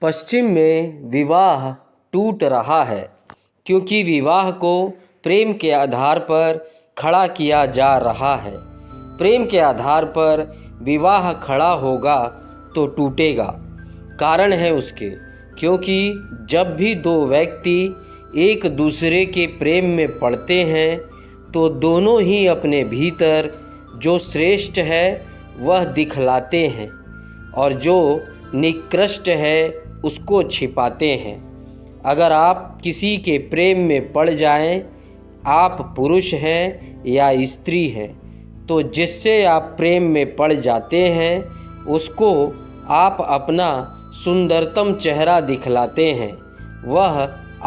पश्चिम में विवाह टूट रहा है क्योंकि विवाह को प्रेम के आधार पर खड़ा किया जा रहा है। प्रेम के आधार पर विवाह खड़ा होगा तो टूटेगा। कारण है उसके क्योंकि जब भी दो व्यक्ति एक दूसरे के प्रेम में पड़ते हैं तो दोनों ही अपने भीतर जो श्रेष्ठ है वह दिखलाते हैं और जो निकृष्ट है उसको छिपाते हैं। अगर आप किसी के प्रेम में पड़ जाएं, आप पुरुष हैं या स्त्री हैं, तो जिससे आप प्रेम में पड़ जाते हैं उसको आप अपना सुंदरतम चेहरा दिखलाते हैं। वह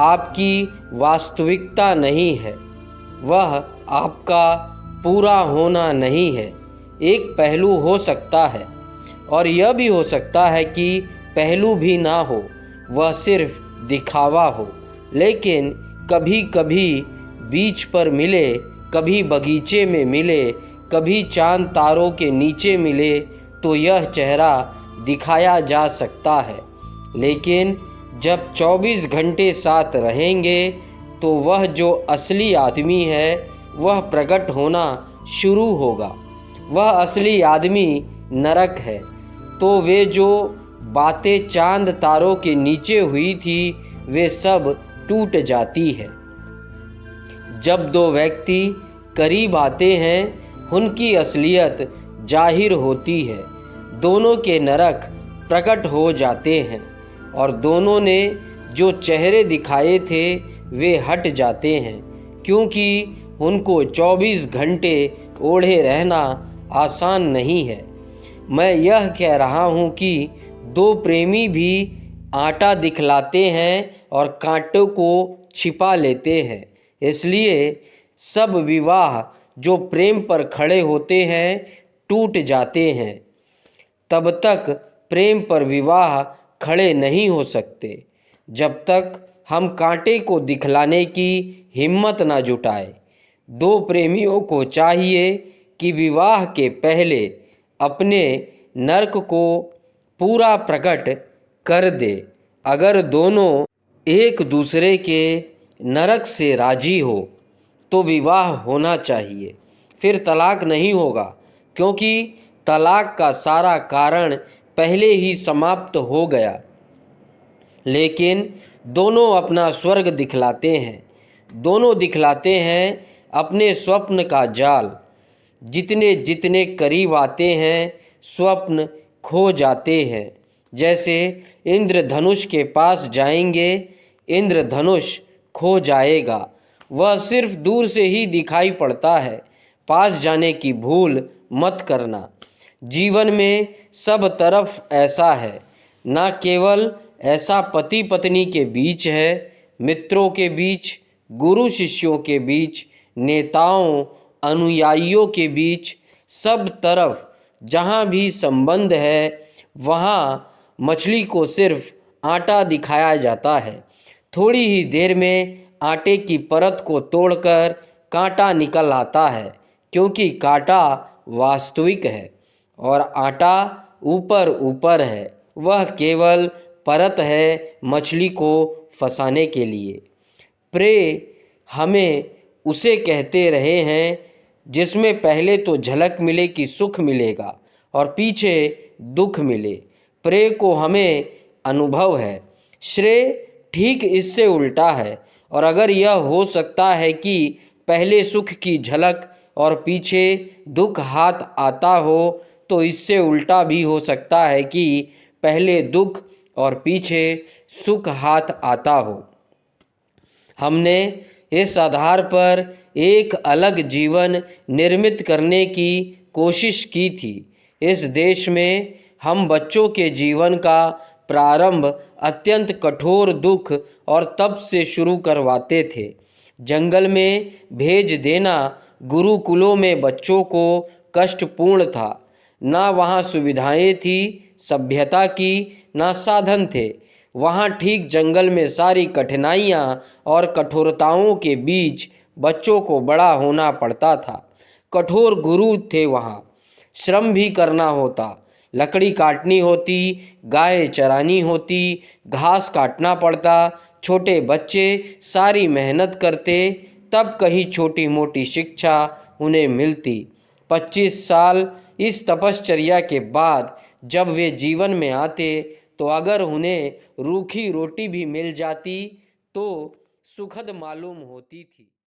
आपकी वास्तविकता नहीं है, वह आपका पूरा होना नहीं है। एक पहलू हो सकता है और यह भी हो सकता है कि पहलू भी ना हो, वह सिर्फ दिखावा हो। लेकिन कभी कभी बीच पर मिले, कभी बगीचे में मिले, कभी चांद तारों के नीचे मिले तो यह चेहरा दिखाया जा सकता है। लेकिन जब 24 घंटे साथ रहेंगे तो वह जो असली आदमी है वह प्रकट होना शुरू होगा। वह असली आदमी नरक है। तो वे जो बातें चांद तारों के नीचे हुई थी वे सब टूट जाती है। जब दो व्यक्ति करीब आते हैं उनकी असलियत जाहिर होती है। दोनों के नरक प्रकट हो जाते हैं और दोनों ने जो चेहरे दिखाए थे वे हट जाते हैं, क्योंकि उनको 24 घंटे ओढ़े रहना आसान नहीं है। मैं यह कह रहा हूँ कि दो प्रेमी भी आटा दिखलाते हैं और कांटों को छिपा लेते हैं। इसलिए सब विवाह जो प्रेम पर खड़े होते हैं टूट जाते हैं। तब तक प्रेम पर विवाह खड़े नहीं हो सकते जब तक हम कांटे को दिखलाने की हिम्मत ना जुटाए। दो प्रेमियों को चाहिए कि विवाह के पहले अपने नर्क को पूरा प्रकट कर दे। अगर दोनों एक दूसरे के नरक से राजी हो तो विवाह होना चाहिए, फिर तलाक नहीं होगा, क्योंकि तलाक का सारा कारण पहले ही समाप्त हो गया। लेकिन दोनों अपना स्वर्ग दिखलाते हैं, दोनों दिखलाते हैं अपने स्वप्न का जाल। जितने जितने करीब आते हैं स्वप्न खो जाते हैं। जैसे इंद्रधनुष के पास जाएंगे, इंद्रधनुष खो जाएगा। वह सिर्फ दूर से ही दिखाई पड़ता है, पास जाने की भूल मत करना। जीवन में सब तरफ ऐसा है। ना केवल ऐसा पति पत्नी के बीच है, मित्रों के बीच, गुरु शिष्यों के बीच, नेताओं अनुयायियों के बीच, सब तरफ जहाँ भी संबंध है वहाँ मछली को सिर्फ आटा दिखाया जाता है। थोड़ी ही देर में आटे की परत को तोड़कर कांटा निकल आता है, क्योंकि कांटा वास्तविक है और आटा ऊपर ऊपर है। वह केवल परत है मछली को फंसाने के लिए। प्रे हमें उसे कहते रहे हैं जिसमें पहले तो झलक मिले कि सुख मिलेगा और पीछे दुख मिले। प्रे को हमें अनुभव है। श्रेय ठीक इससे उल्टा है। और अगर यह हो सकता है कि पहले सुख की झलक और पीछे दुख हाथ आता हो, तो इससे उल्टा भी हो सकता है कि पहले दुख और पीछे सुख हाथ आता हो। हमने इस आधार पर एक अलग जीवन निर्मित करने की कोशिश की थी। इस देश में हम बच्चों के जीवन का प्रारंभ अत्यंत कठोर दुख और तप से शुरू करवाते थे। जंगल में भेज देना गुरुकुलों में बच्चों को कष्टपूर्ण था। ना वहाँ सुविधाएं थी सभ्यता की, ना साधन थे। वहाँ ठीक जंगल में सारी कठिनाइयाँ और कठोरताओं के बीच बच्चों को बड़ा होना पड़ता था। कठोर गुरु थे वहाँ, श्रम भी करना होता, लकड़ी काटनी होती, गाय चरानी होती, घास काटना पड़ता, छोटे बच्चे सारी मेहनत करते, तब कहीं छोटी मोटी शिक्षा उन्हें मिलती। 25 साल इस तपश्चर्या के बाद जब वे जीवन में आते तो अगर उन्हें रूखी रोटी भी मिल जाती तो सुखद मालूम होती थी।